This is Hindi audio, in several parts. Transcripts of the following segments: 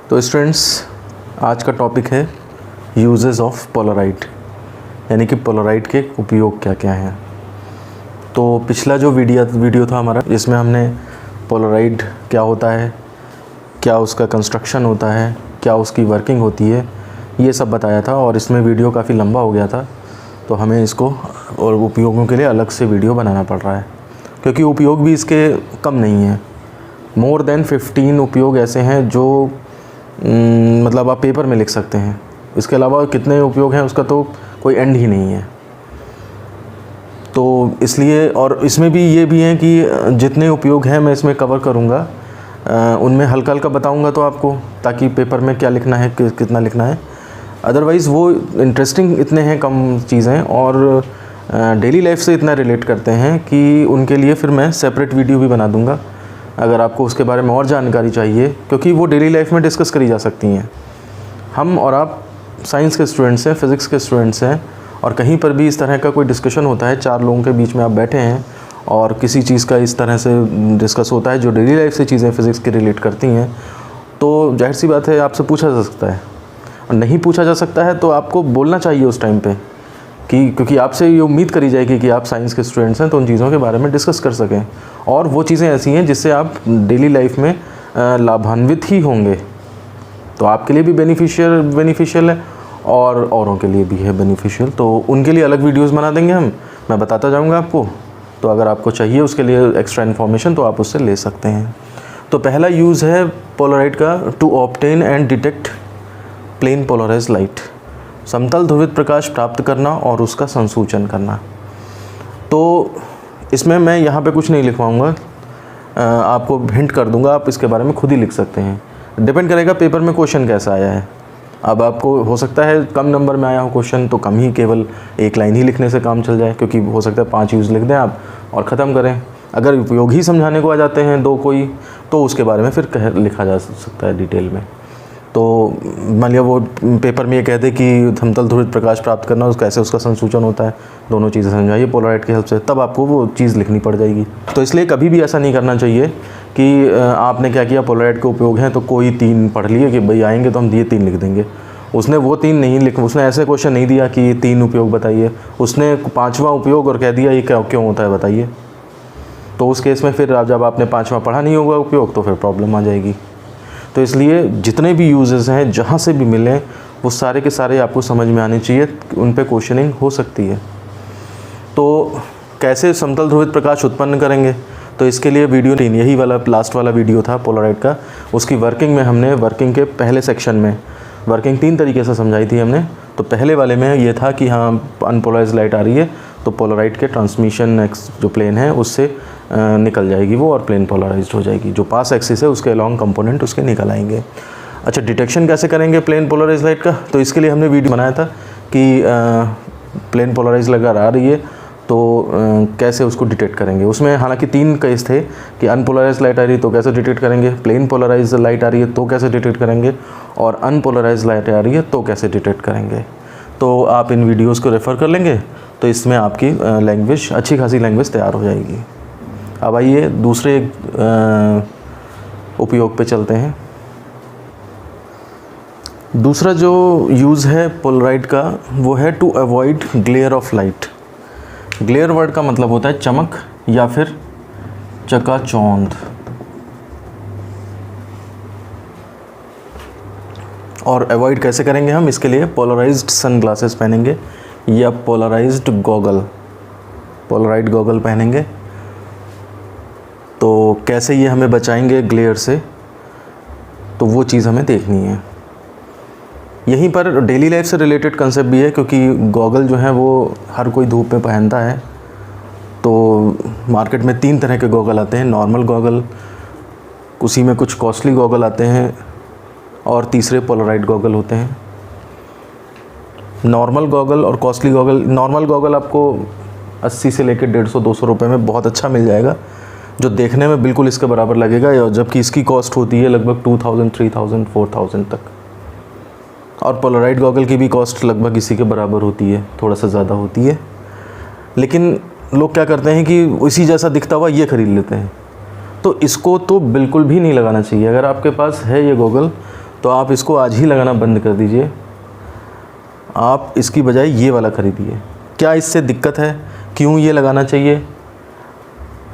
तो स्टूडेंट्स, आज का टॉपिक है यूजेस ऑफ पोलराइड, यानी कि पोलराइड के उपयोग क्या क्या हैं। तो पिछला जो वीडियो था हमारा, इसमें हमने पोलराइड क्या होता है, क्या उसका कंस्ट्रक्शन होता है, क्या उसकी वर्किंग होती है, ये सब बताया था। और इसमें वीडियो काफ़ी लंबा हो गया था, तो हमें इसको और उपयोगों के लिए अलग से वीडियो बनाना पड़ रहा है, क्योंकि उपयोग भी इसके कम नहीं हैं। मोर देन 15 उपयोग ऐसे हैं जो मतलब आप पेपर में लिख सकते हैं। इसके अलावा कितने उपयोग हैं उसका तो कोई एंड ही नहीं है। तो इसलिए, और इसमें भी ये भी है कि जितने उपयोग हैं मैं इसमें कवर करूँगा, उनमें हल्का हल्का बताऊँगा तो आपको, ताकि पेपर में क्या लिखना है, कितना लिखना है। अदरवाइज़ वो इंटरेस्टिंग इतने हैं कम चीज़ें, और डेली लाइफ से इतना रिलेट करते हैं कि उनके लिए फिर मैं सेपरेट वीडियो भी बना दूँगा, अगर आपको उसके बारे में और जानकारी चाहिए, क्योंकि वो डेली लाइफ में डिस्कस करी जा सकती हैं। हम और आप साइंस के स्टूडेंट्स हैं, फ़िज़िक्स के स्टूडेंट्स हैं, और कहीं पर भी इस तरह का कोई डिस्कशन होता है, 4 लोगों के बीच में आप बैठे हैं और किसी चीज़ का इस तरह से डिस्कस होता है जो डेली लाइफ से चीज़ें फ़िज़िक्स की रिलेट करती हैं, तो जाहिर सी बात है आपसे पूछा जा सकता है। और नहीं पूछा जा सकता है तो आपको बोलना चाहिए उस टाइम पे, क्योंकि आपसे ये उम्मीद करी जाएगी कि आप साइंस के स्टूडेंट्स हैं, तो उन चीज़ों के बारे में डिस्कस कर सकें। और वो चीज़ें ऐसी हैं जिससे आप डेली लाइफ में लाभान्वित ही होंगे, तो आपके लिए भी बेनिफिशियल है और औरों के लिए भी है बेनिफिशियल। तो उनके लिए अलग वीडियोस बना देंगे मैं बताता जाऊंगा आपको। तो अगर आपको चाहिए उसके लिए एक्स्ट्रा इन्फॉर्मेशन तो आप उससे ले सकते हैं। तो पहला यूज़ है पोलराइड का, to obtain and detect plane polarised light, समतल ध्रुवित प्रकाश प्राप्त करना और उसका संसूचन करना। तो इसमें मैं यहाँ पे कुछ नहीं लिखवाऊँगा, आपको हिंट कर दूँगा, आप इसके बारे में खुद ही लिख सकते हैं। डिपेंड करेगा पेपर में क्वेश्चन कैसा आया है। अब आपको हो सकता है कम नंबर में आया हो क्वेश्चन, तो कम ही, केवल एक लाइन ही लिखने से काम चल जाए, क्योंकि हो सकता है 5 यूज़ लिख दें आप और ख़त्म करें। अगर उपयोग ही समझाने को आ जाते हैं 2 कोई, तो उसके बारे में फिर लिखा जा सकता है डिटेल में। तो मान लिया वो पेपर में ये कहते कि समतल ध्रुवित प्रकाश प्राप्त करना, कैसे उसका संसूचन होता है, दोनों चीज़ें समझाइए पोलराइड की हेल्प से, तब आपको वो चीज़ लिखनी पड़ जाएगी। तो इसलिए कभी भी ऐसा नहीं करना चाहिए कि आपने क्या किया, पोलराइड के उपयोग हैं तो कोई 3 पढ़ लिए कि भाई आएंगे तो हम ये 3 लिख देंगे। उसने वो 3 नहीं लिख, उसने ऐसे क्वेश्चन नहीं दिया कि 3 उपयोग बताइए, उसने 5वां उपयोग और कह दिया ये क्यों होता है बताइए। तो उस केस में फिर जब आपने 5वां पढ़ा नहीं होगा उपयोग, तो फिर प्रॉब्लम आ जाएगी। तो इसलिए जितने भी यूजेस हैं जहाँ से भी मिलें, वो सारे के सारे आपको समझ में आने चाहिए, उन पे क्वेश्चनिंग हो सकती है। तो कैसे समतल ध्रुवित प्रकाश उत्पन्न करेंगे, तो इसके लिए वीडियो 3, यही वाला लास्ट वाला वीडियो था पोलराइड का, उसकी वर्किंग में हमने वर्किंग के पहले सेक्शन में वर्किंग 3 तरीके से समझाई थी हमने। तो पहले वाले में ये था कि हाँ अनपोलराइज्ड लाइट आ रही है तो पोलराइड के ट्रांसमिशन जो प्लेन है उससे निकल जाएगी वो, और प्लेन पोलराइज्ड हो जाएगी। जो पास एक्सिस है उसके अलॉन्ग कंपोनेंट उसके निकल आएंगे। अच्छा, डिटेक्शन कैसे करेंगे प्लेन पोलराइज्ड लाइट का, तो इसके लिए हमने वीडियो बनाया था कि प्लेन पोलराइज्ड अगर आ रही है तो कैसे उसको डिटेक्ट करेंगे। उसमें हालांकि 3 केस थे कि अनपोलराइज्ड लाइट आ रही है तो कैसे डिटेक्ट करेंगे, प्लेन पोलराइज्ड लाइट आ रही है तो कैसे डिटेक्ट करेंगे, और अनपोलराइज्ड लाइट आ रही है तो कैसे डिटेक्ट करेंगे। तो आप इन वीडियोस को रेफ़र कर लेंगे, तो इसमें आपकी लैंग्वेज, अच्छी खासी लैंग्वेज तैयार हो जाएगी। अब आइए दूसरे उपयोग पे चलते हैं। दूसरा जो यूज़ है पोलराइड का वो है to avoid glare of light. Glare word का मतलब होता है चमक या फिर चकाचौंध। और अवॉइड कैसे करेंगे हम, इसके लिए पोलराइज्ड सनग्लासेस पहनेंगे या पोलराइज्ड पोलराइड गॉगल पहनेंगे। तो कैसे ये हमें बचाएंगे ग्लेयर से, तो वो चीज़ हमें देखनी है। यहीं पर डेली लाइफ से रिलेटेड कंसेप्ट भी है, क्योंकि गॉगल जो है वो हर कोई धूप में पहनता है। तो मार्केट में 3 तरह के गॉगल आते हैं, नॉर्मल गॉगल, उसी में कुछ कॉस्टली गॉगल आते हैं, और तीसरे पोलराइड गॉगल होते हैं। नॉर्मल गॉगल और कॉस्टली गॉगल, नॉर्मल गॉगल आपको 80 से लेकर 150-200 रुपये में बहुत अच्छा मिल जाएगा, जो देखने में बिल्कुल इसके बराबर लगेगा, जबकि इसकी कॉस्ट होती है लगभग 2000, 3000, 4000 तक। और पोलराइड गॉगल की भी कॉस्ट लगभग इसी के बराबर होती है, थोड़ा सा ज़्यादा होती है। लेकिन लोग क्या करते हैं कि इसी जैसा दिखता हुआ ये ख़रीद लेते हैं, तो इसको तो बिल्कुल भी नहीं लगाना चाहिए। अगर आपके पास है ये गॉगल तो आप इसको आज ही लगाना बंद कर दीजिए। आप इसकी बजाय ये वाला ख़रीदिए। क्या इससे दिक्कत है, क्यों ये लगाना चाहिए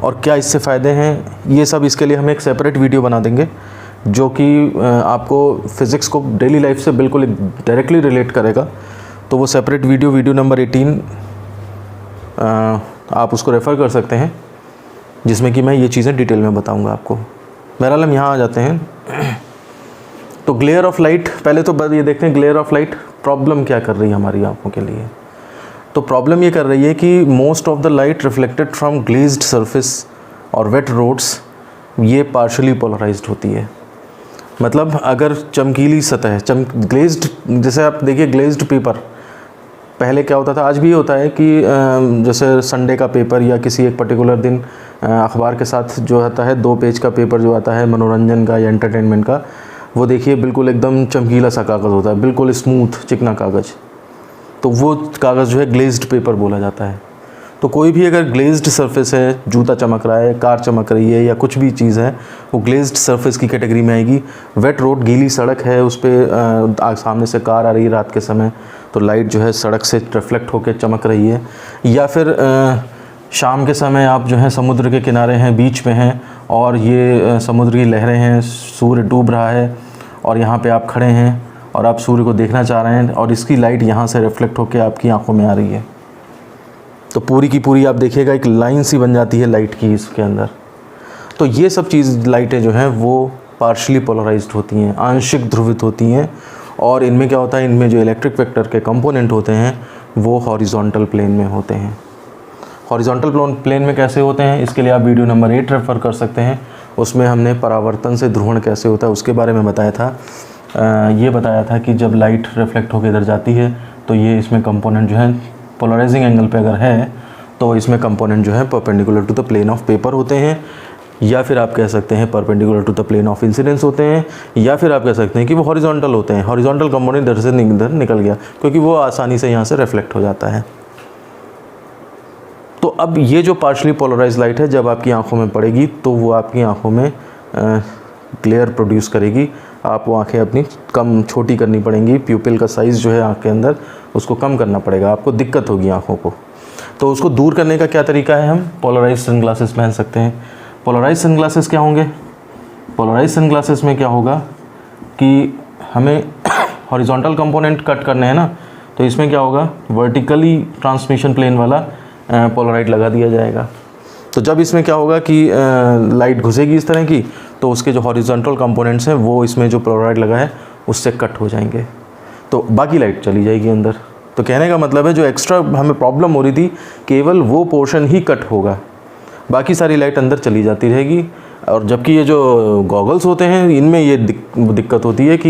और क्या इससे फ़ायदे हैं, ये सब इसके लिए हम एक सेपरेट वीडियो बना देंगे जो कि आपको फ़िज़िक्स को डेली लाइफ से बिल्कुल डायरेक्टली रिलेट करेगा। तो वो सेपरेट वीडियो नंबर 18 आप उसको रेफ़र कर सकते हैं, जिसमें कि मैं ये चीज़ें डिटेल में बताऊंगा आपको। बहरहाल हम यहाँ आ जाते हैं। तो ग्लेयर ऑफ लाइट, पहले तो बस ये देखते हैं ग्लेयर ऑफ लाइट प्रॉब्लम क्या कर रही है हमारी आँखों के लिए। तो प्रॉब्लम ये कर रही है कि most of the light reflected from glazed surface और वेट रोड्स ये पार्शली पोलराइज्ड होती है। मतलब अगर चमकीली सतह ग्लेज्ड, जैसे आप देखिए ग्लेज्ड पेपर, पहले क्या होता था, आज भी होता है कि जैसे संडे का पेपर या किसी एक पर्टिकुलर दिन अखबार के साथ जो आता है 2 पेज का पेपर जो आता है मनोरंजन का या एंटरटेनमेंट का, वो देखिए बिल्कुल एकदम चमकीला सा कागज़ होता है, बिल्कुल स्मूथ चिकना कागज़। तो वो कागज़ जो है ग्लेज्ड पेपर बोला जाता है। तो कोई भी अगर ग्लेज्ड सरफेस है, जूता चमक रहा है, कार चमक रही है या कुछ भी चीज़ है, वो ग्लेज्ड सरफेस की कैटेगरी में आएगी। वेट रोड, गीली सड़क है, उस पर सामने से कार आ रही है रात के समय, तो लाइट जो है सड़क से रिफ्लेक्ट होकर चमक रही है। या फिर शाम के समय आप जो है समुद्र के किनारे हैं, बीच पे हैं और ये समुद्र की लहरें हैं, सूर्य डूब रहा है और यहाँ पे आप खड़े हैं और आप सूर्य को देखना चाह रहे हैं और इसकी लाइट यहाँ से रिफ्लेक्ट होकर आपकी आंखों में आ रही है। तो पूरी की पूरी आप देखिएगा एक लाइन सी बन जाती है लाइट की इसके अंदर। तो ये सब चीज़ लाइटें जो हैं वो पार्शली पोलराइज्ड होती हैं, आंशिक ध्रुवित होती हैं। और इनमें क्या होता है, इनमें जो इलेक्ट्रिक वेक्टर के कंपोनेंट होते हैं वो हॉरिजॉन्टल प्लेन में होते हैं। हॉरिजॉन्टल प्लेन में कैसे होते हैं, इसके लिए आप वीडियो नंबर 8 रेफ़र कर सकते हैं। उसमें हमने परावर्तन से ध्रुवण कैसे होता है उसके बारे में बताया था। ये बताया था कि जब लाइट रिफ्लेक्ट होकर इधर जाती है तो ये इसमें कंपोनेंट जो है पोलराइजिंग एंगल पे अगर है तो इसमें कंपोनेंट जो है perpendicular to the plane of paper होते हैं, या फिर आप कह सकते हैं perpendicular to the plane of incidence होते हैं, या फिर आप कह सकते हैं कि वो हॉरिजॉन्टल होते हैं। हॉरिजॉन्टल कंपोनेंट इधर से इधर निकल गया क्योंकि वो आसानी से यहाँ से रिफ्लेक्ट हो जाता है। तो अब ये जो पार्शली पोलराइज लाइट है जब आपकी आंखों में पड़ेगी तो वो आपकी आंखों में ग्लेयर प्रोड्यूस करेगी। आपको आंखें अपनी कम छोटी करनी पड़ेंगी, प्यूपिल का साइज़ जो है आँख के अंदर उसको कम करना पड़ेगा, आपको दिक्कत होगी आँखों को। तो उसको दूर करने का क्या तरीका है, हम पोलराइज सनग्लासेस पहन सकते हैं। पोलराइज सनग्लासेस क्या होंगे, पोलराइज सनग्लासेस में क्या होगा कि हमें हॉरिजॉन्टल कंपोनेंट कट करने हैं ना, तो इसमें क्या होगा, वर्टिकली ट्रांसमिशन प्लेन वाला पोलराइड लगा दिया जाएगा। तो जब इसमें क्या होगा कि लाइट घुसेगी इस तरह की, तो उसके जो हॉरिजॉन्टल कंपोनेंट्स हैं वो इसमें जो पोलराइड लगा है उससे कट हो जाएंगे, तो बाकी लाइट चली जाएगी अंदर। तो कहने का मतलब है जो एक्स्ट्रा हमें प्रॉब्लम हो रही थी केवल वो पोर्शन ही कट होगा, बाकी सारी लाइट अंदर चली जाती रहेगी। और जबकि ये जो गॉगल्स होते हैं इनमें ये दिक्कत होती है कि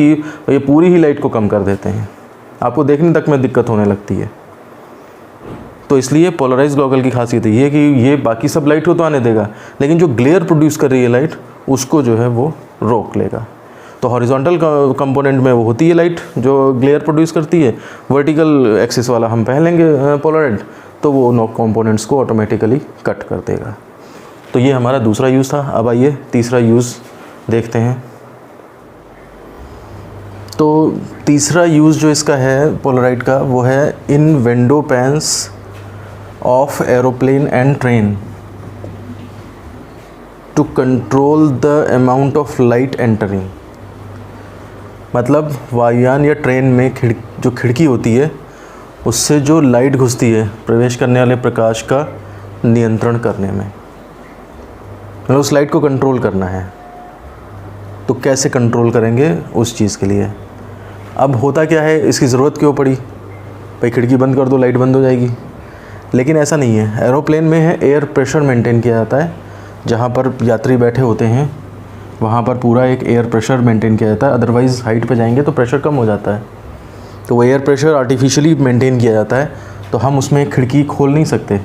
ये पूरी ही लाइट को कम कर देते हैं, आपको देखने तक में दिक्कत होने लगती है। तो इसलिए पोलराइज गॉगल की खासियत ये है कि ये बाकी सब लाइट को तो आने देगा, लेकिन जो ग्लेयर प्रोड्यूस कर रही है लाइट उसको जो है वो रोक लेगा। तो हॉरिजॉन्टल कंपोनेंट में वो होती है लाइट जो ग्लेयर प्रोड्यूस करती है, वर्टिकल एक्सिस वाला हम पहन लेंगे पोलराइड, तो वो नो कंपोनेंट्स को ऑटोमेटिकली कट कर देगा। तो ये हमारा दूसरा यूज़ था। अब आइए तीसरा यूज़ देखते हैं। तो तीसरा यूज़ जो इसका है पोलराइड का वो है in window panes of aeroplane and train to control the amount of light entering. मतलब वायुयान या ट्रेन में जो खिड़की होती है उससे जो लाइट घुसती है प्रवेश करने वाले प्रकाश का नियंत्रण करने में, मतलब उस लाइट को कंट्रोल करना है। तो कैसे कंट्रोल करेंगे उस चीज़ के लिए। अब होता क्या है, इसकी ज़रूरत क्यों पड़ी, भाई खिड़की बंद कर दो लाइट बंद हो जाएगी, लेकिन ऐसा नहीं है। एरोप्लेन में है एयर प्रेशर मेंटेन किया जाता है, जहाँ पर यात्री बैठे होते हैं वहाँ पर पूरा एक एयर प्रेशर मेंटेन किया जाता है, अदरवाइज़ हाइट पे जाएंगे तो प्रेशर कम हो जाता है। तो वो एयर प्रेशर आर्टिफिशियली मेंटेन किया जाता है, तो हम उसमें खिड़की खोल नहीं सकते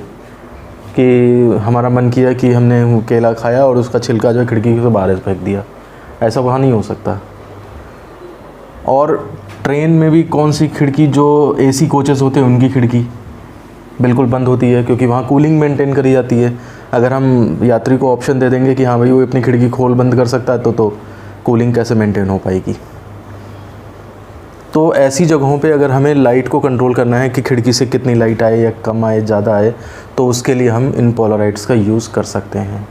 कि हमारा मन किया कि हमने केला खाया और उसका छिलका जो है खिड़की से बाहर फेंक दिया, ऐसा वहाँ नहीं हो सकता। और ट्रेन में भी कौन सी खिड़की, जो एसी कोचेस होते हैं उनकी खिड़की बिल्कुल बंद होती है क्योंकि वहाँ कूलिंग मेंटेन करी जाती है। अगर हम यात्री को ऑप्शन दे देंगे कि हाँ भाई वो अपनी खिड़की खोल बंद कर सकता है तो कूलिंग कैसे मेंटेन हो पाएगी। तो ऐसी जगहों पे अगर हमें लाइट को कंट्रोल करना है कि खिड़की से कितनी लाइट आए या कम आए, ज़्यादा आए, तो उसके लिए हम इन पोलराइड्स का यूज़ कर सकते हैं।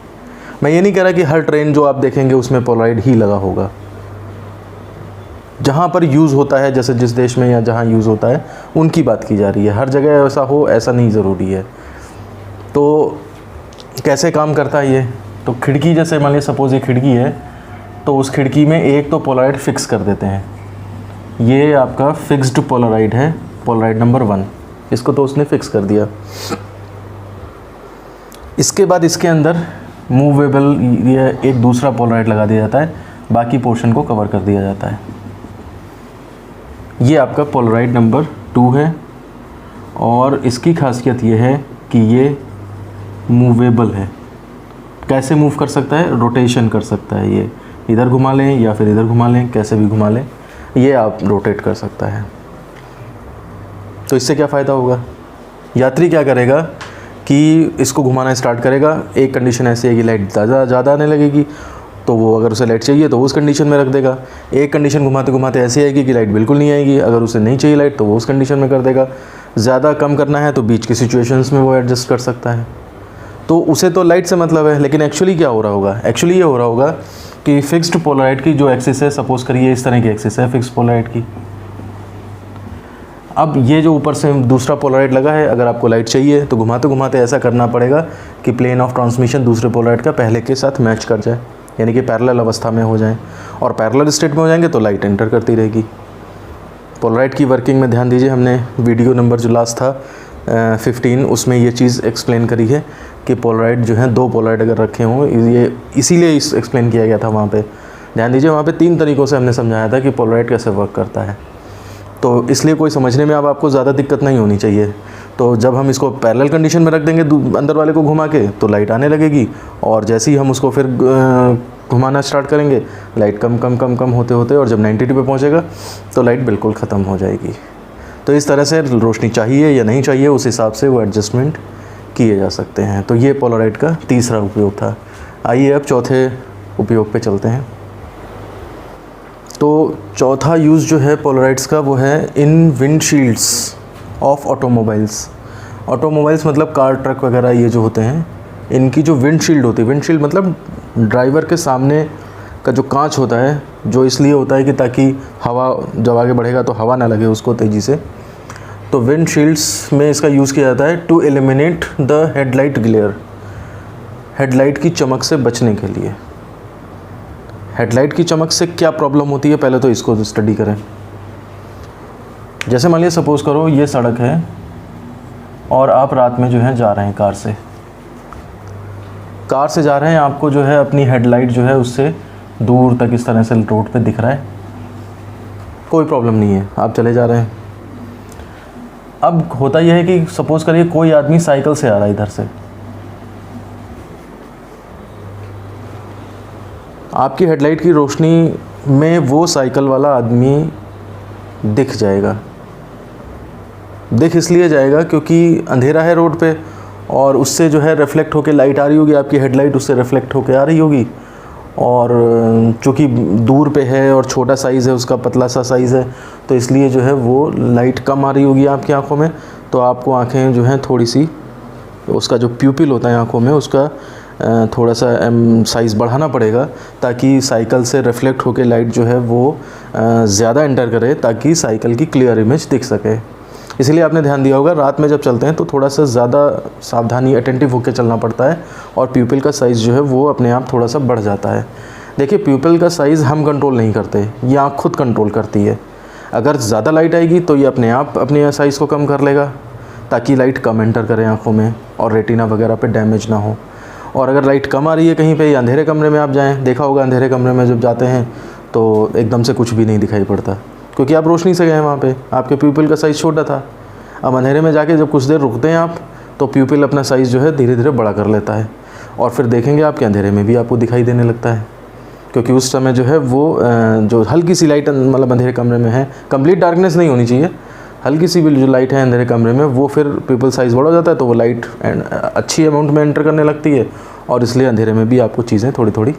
मैं ये नहीं कह रहा कि हर ट्रेन जो आप देखेंगे उसमें पोलराइड ही लगा होगा। जहाँ पर यूज़ होता है, जैसे जिस देश में या जहाँ यूज़ होता है उनकी बात की जा रही है। हर जगह ऐसा हो ऐसा नहीं ज़रूरी है। तो कैसे काम करता है ये? तो खिड़की, जैसे मान लीजिए सपोज़ ये खिड़की है, तो उस खिड़की में एक तो पोलराइड फिक्स कर देते हैं। ये आपका फिक्स्ड पोलराइड है, पोलराइड नंबर 1, इसको तो उसने फिक्स कर दिया। इसके बाद इसके अंदर मूवेबल ये एक दूसरा पोलराइड लगा दिया जाता है, बाकी पोर्शन को कवर कर दिया जाता है। ये आपका पोलराइड नंबर 2 है और इसकी खासियत ये है कि ये मूवेबल है। कैसे मूव कर सकता है? रोटेशन कर सकता है। ये इधर घुमा लें या फिर इधर घुमा लें, कैसे भी घुमा लें, ये आप रोटेट कर सकता है। तो इससे क्या फ़ायदा होगा? यात्री क्या करेगा कि इसको घुमाना स्टार्ट करेगा। एक कंडीशन ऐसी है कि लाइट ज़्यादा आने लगेगी, तो वो अगर उसे लाइट चाहिए तो वो उस कंडीशन में रख देगा। एक कंडीशन घुमाते घुमाते ऐसी आएगी कि लाइट बिल्कुल नहीं आएगी। अगर उसे नहीं चाहिए लाइट तो वो उस कंडीशन में कर देगा। ज़्यादा कम करना है तो बीच की सिचुएशंस में वो एडजस्ट कर सकता है। तो उसे तो लाइट से मतलब है, लेकिन एक्चुअली क्या हो रहा होगा? एक्चुअली ये हो रहा होगा कि फिक्स्ड पोलराइड की जो एक्सिस है, सपोज़ करिए इस तरह की एक्सिस है फिक्स्ड पोलराइड की। अब ये जो ऊपर से दूसरा पोलराइड लगा है, अगर आपको लाइट चाहिए तो घुमाते घुमाते ऐसा करना पड़ेगा कि प्लेन ऑफ ट्रांसमिशन दूसरे पोलराइड का पहले के साथ मैच कर जाए, यानी कि पैरेलल अवस्था में हो जाए। और पैरेलल स्टेट में हो जाएंगे तो लाइट एंटर करती रहेगी। पोलराइड की वर्किंग में ध्यान दीजिए, हमने वीडियो नंबर जो लास्ट था 15, उसमें ये चीज़ एक्सप्लेन करी है कि पोलराइड जो है, 2 पोलराइड अगर रखे हों, ये इसीलिए एक्सप्लेन किया गया था वहाँ पे। ध्यान दीजिए, वहाँ पे 3 तरीक़ों से हमने समझाया था कि पोलराइड कैसे वर्क करता है। तो इसलिए कोई समझने में अब आपको ज़्यादा दिक्कत नहीं होनी चाहिए। तो जब हम इसको पैरेलल कंडीशन में रख देंगे अंदर वाले को घुमा के, तो लाइट आने लगेगी, और जैसे ही हम उसको फिर घुमाना स्टार्ट करेंगे, लाइट कम होते होते और जब 90 पे पहुँचेगा तो लाइट बिल्कुल ख़त्म हो जाएगी। तो इस तरह से रोशनी चाहिए या नहीं चाहिए, उस हिसाब से वो एडजस्टमेंट किए जा सकते हैं। तो ये पोलराइड का तीसरा उपयोग था। आइए अब चौथे उपयोग पे चलते हैं। तो चौथा यूज़ जो है पोलराइड्स का, वो है in windshields of automobiles. Automobiles मतलब कार, ट्रक वगैरह ये जो होते हैं, इनकी जो विंडशील्ड होती है, विंडशील्ड मतलब ड्राइवर के सामने का जो कांच होता है, जो इसलिए होता है कि ताकि हवा जब आगे बढ़ेगा तो हवा ना लगे उसको तेज़ी से। तो विंडशील्ड्स में इसका यूज़ किया जाता है to eliminate the headlight glare, headlight की चमक से बचने के लिए। हेडलाइट की चमक से क्या प्रॉब्लम होती है, पहले तो इसको स्टडी करें। जैसे मान लीजिए सपोज़ करो ये सड़क है और आप रात में जो है जा रहे हैं कार से जा रहे हैं, आपको जो है अपनी हेडलाइट जो है उससे दूर तक इस तरह से रोड पे दिख रहा है, कोई प्रॉब्लम नहीं है, आप चले जा रहे हैं। अब होता यह है कि सपोज़ करिए कोई आदमी साइकिल से आ रहा है इधर से, आपकी हेडलाइट की रोशनी में वो साइकिल वाला आदमी दिख जाएगा। दिख इसलिए जाएगा क्योंकि अंधेरा है रोड पे, और उससे जो है रिफ्लेक्ट होके लाइट आ रही होगी, आपकी हेडलाइट उससे रिफ्लेक्ट होके आ रही होगी। और चूँकि दूर पे है और छोटा साइज़ है उसका, पतला सा साइज़ है, तो इसलिए जो है वो लाइट कम आ रही होगी आपकी आँखों में। तो आपको आँखें जो हैं थोड़ी सी, उसका जो प्यूपिल होता है आँखों में, उसका थोड़ा सा साइज़ बढ़ाना पड़ेगा, ताकि साइकिल से रिफ्लेक्ट होके लाइट जो है वो ज़्यादा एंटर करे, ताकि साइकिल की क्लियर इमेज दिख सके। इसलिए आपने ध्यान दिया होगा रात में जब चलते हैं तो थोड़ा सा ज़्यादा सावधानी, अटेंटिव होकर चलना पड़ता है, और प्यूपिल का साइज़ जो है वो अपने आप थोड़ा सा बढ़ जाता है। देखिए, प्यूपिल का साइज़ हम कंट्रोल नहीं करते, ये आँख खुद कंट्रोल करती है। अगर ज़्यादा लाइट आएगी तो ये अपने आप अपने साइज़ को कम कर लेगा, ताकि लाइट कम एंटर करे आँखों में और रेटिना वगैरह पे डैमेज ना हो। और अगर लाइट कम आ रही है कहीं पे, या अंधेरे कमरे में आप जाएं, देखा होगा अंधेरे कमरे में जब जाते हैं तो एकदम से कुछ भी नहीं दिखाई पड़ता, क्योंकि आप रोशनी से गए वहाँ पे, आपके प्यूपिल का साइज़ छोटा था। अब अंधेरे में जाके जब कुछ देर रुकते हैं आप, तो प्यूपिल अपना साइज़ जो है धीरे धीरे बड़ा कर लेता है, और फिर देखेंगे आपके अंधेरे में भी आपको दिखाई देने लगता है, क्योंकि उस समय जो है वो जो हल्की सी लाइट मतलब अंधेरे कमरे में है, कंप्लीट डार्कनेस नहीं होनी चाहिए, हल्की सी भी जो लाइट है अंधेरे कमरे में, वो फिर प्यूपिल साइज़ बड़ा हो जाता है, तो वो लाइट अच्छी अमाउंट में एंटर करने लगती है, और इसलिए अंधेरे में भी आपको चीज़ें थोड़ी थोड़ी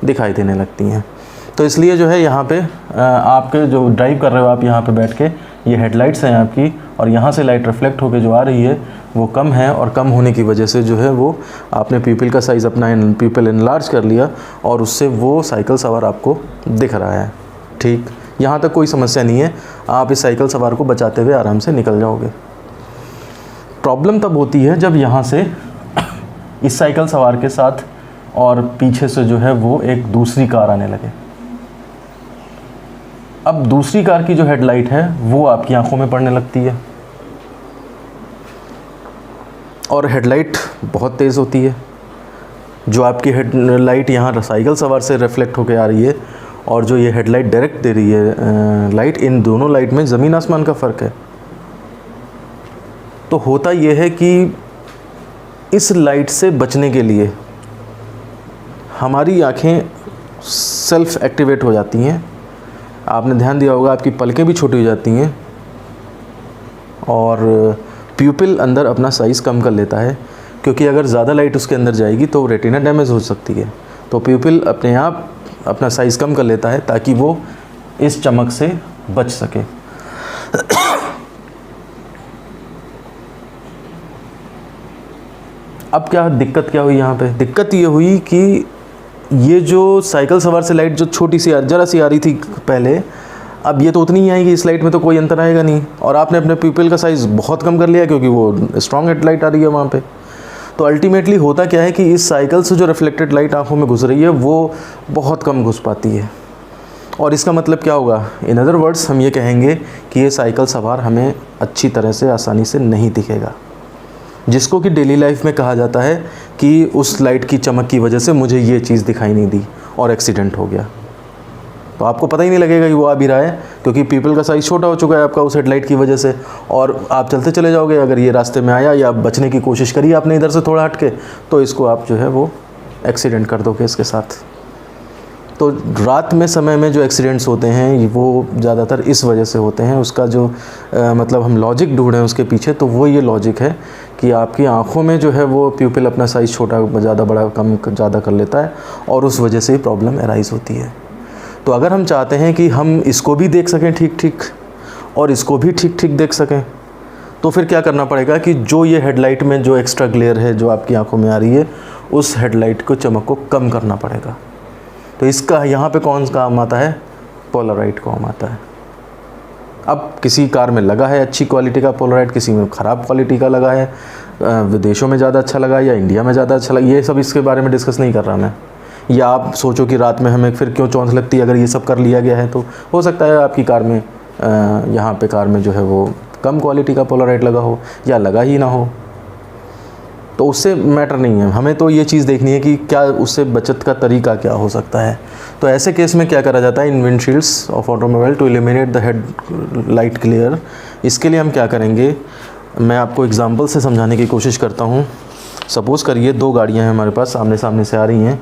दिखाई देने लगती हैं। तो इसलिए जो है यहाँ पे आपके जो ड्राइव कर रहे हो आप यहाँ पे बैठ के, ये हेडलाइट्स हैं आपकी, और यहाँ से लाइट रिफ्लेक्ट होकर जो आ रही है वो कम है, और कम होने की वजह से जो है वो आपने प्यूपिल का साइज़ अपना प्यूपिल इनलार्ज कर लिया और उससे वो साइकिल सवार आपको दिख रहा है। ठीक, यहाँ तक कोई समस्या नहीं है, आप इस साइकिल सवार को बचाते हुए आराम से निकल जाओगे। प्रॉब्लम तब होती है जब यहाँ से इस साइकिल सवार के साथ और पीछे से जो है वो एक दूसरी कार आने लगे। अब दूसरी कार की जो हेडलाइट है वो आपकी आंखों में पड़ने लगती है, और हेडलाइट बहुत तेज़ होती है। जो आपकी हेडलाइट यहाँ साइकिल सवार से रिफ्लेक्ट होकर आ रही है और जो ये हेडलाइट डायरेक्ट दे रही है लाइट, इन दोनों लाइट में ज़मीन आसमान का फ़र्क है। तो होता ये है कि इस लाइट से बचने के लिए हमारी आँखें सेल्फ एक्टिवेट हो जाती हैं। आपने ध्यान दिया होगा आपकी पलकें भी छोटी हो जाती हैं और प्यूपिल अंदर अपना साइज़ कम कर लेता है, क्योंकि अगर ज़्यादा लाइट उसके अंदर जाएगी तो रेटिना डैमेज हो सकती है। तो प्यूपिल अपने आप अपना साइज़ कम कर लेता है ताकि वो इस चमक से बच सके। अब क्या दिक्कत क्या हुई यहाँ पे? दिक्कत ये हुई कि ये जो साइकिल सवार से लाइट जो छोटी सी ज़रा सी आ रही थी पहले, अब ये तो उतनी ही आएगी, इस लाइट में तो कोई अंतर आएगा नहीं, और आपने अपने प्यूपिल का साइज़ बहुत कम कर लिया क्योंकि वो स्ट्रॉन्ग हेडलाइट आ रही है वहाँ पे। तो अल्टीमेटली होता क्या है कि इस साइकिल से जो रिफ्लेक्टेड लाइट आँखों में घुस रही है वो बहुत कम घुस पाती है, और इसका मतलब क्या होगा? इन अदर वर्ड्स हम ये कहेंगे कि ये साइकिल सवार हमें अच्छी तरह से आसानी से नहीं दिखेगा, जिसको कि डेली लाइफ में कहा जाता है कि उस लाइट की चमक की वजह से मुझे ये चीज़ दिखाई नहीं दी और एक्सीडेंट हो गया। तो आपको पता ही नहीं लगेगा कि वो आ भी रहा है, क्योंकि पीपल का साइज़ छोटा हो चुका है आपका उस हेडलाइट की वजह से, और आप चलते चले जाओगे। अगर ये रास्ते में आया या बचने की कोशिश करी आपने इधर से थोड़ा हट के, तो इसको आप जो है वो एक्सीडेंट कर दोगे इसके साथ। तो रात में समय में जो एक्सीडेंट्स होते हैं वो ज़्यादातर इस वजह से होते हैं। उसका जो मतलब हम लॉजिक ढूंढें उसके पीछे, तो वो ये लॉजिक है कि आपकी आँखों में जो है वो प्यूपिल अपना साइज़ छोटा ज़्यादा बड़ा कम ज़्यादा कर लेता है, और उस वजह से ही प्रॉब्लम अराइज़ होती है। तो अगर हम चाहते हैं कि हम इसको भी देख सकें ठीक ठीक और इसको भी ठीक ठीक देख सकें, तो फिर क्या करना पड़ेगा कि जो ये हेडलाइट में जो एक्स्ट्रा ग्लेयर है जो आपकी आंखों में आ रही है, उस हेडलाइट को चमक को कम करना पड़ेगा। तो इसका यहाँ पे कौन काम आता है? पोलराइट काम आता है। अब किसी कार में लगा है अच्छी क्वालिटी का पोलराइट, किसी में ख़राब क्वालिटी का लगा है, विदेशों में ज़्यादा अच्छा लगा या इंडिया में ज़्यादा अच्छा लगा, ये सब इसके बारे में डिस्कस नहीं कर रहा मैं। या आप सोचो कि रात में हमें फिर क्यों चौंध लगती है, अगर ये सब कर लिया गया है तो हो सकता है आपकी कार में यहाँ पे कार में जो है वो कम क्वालिटी का पोलराइट लगा हो या लगा ही ना हो, तो उससे मैटर नहीं है। हमें तो ये चीज़ देखनी है कि क्या उससे बचत का तरीका क्या हो सकता है। तो ऐसे केस में क्या करा जाता है? In windshields of automobile to eliminate the head light glare, इसके लिए हम क्या करेंगे, मैं आपको एग्जांपल से समझाने की कोशिश करता हूँ। सपोज़ करिए दो गाड़ियाँ हैं हमारे पास, आमने सामने से आ रही हैं।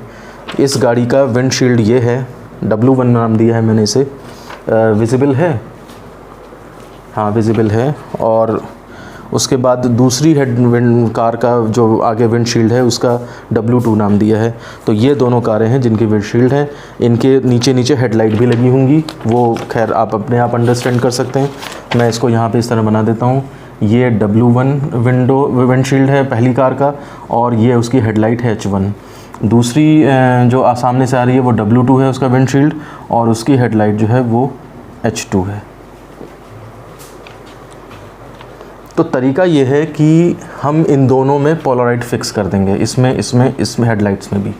इस गाड़ी का विंडशील्ड ये है, W1 नाम दिया है मैंने इसे, विजिबल है, हाँ विजिबल है। और उसके बाद दूसरी कार का जो आगे विंडशील्ड है उसका W2 नाम दिया है। तो ये दोनों कारें हैं जिनकी विंडशील्ड हैं, इनके नीचे नीचे हेडलाइट भी लगी होंगी, वो खैर आप अपने आप अंडरस्टैंड कर सकते हैं। मैं इसको यहाँ पे इस तरह बना देता हूँ। ये W1 विंडशील्ड है पहली कार का, और ये उसकी हेडलाइट है H1। दूसरी जो सामने से आ रही है वो W2 है उसका विंडशील्ड, और उसकी हेडलाइट जो है वो H2 है। तो तरीका ये है कि हम इन दोनों में पोलराइट फिक्स कर देंगे, इसमें हेडलाइट्स में भी।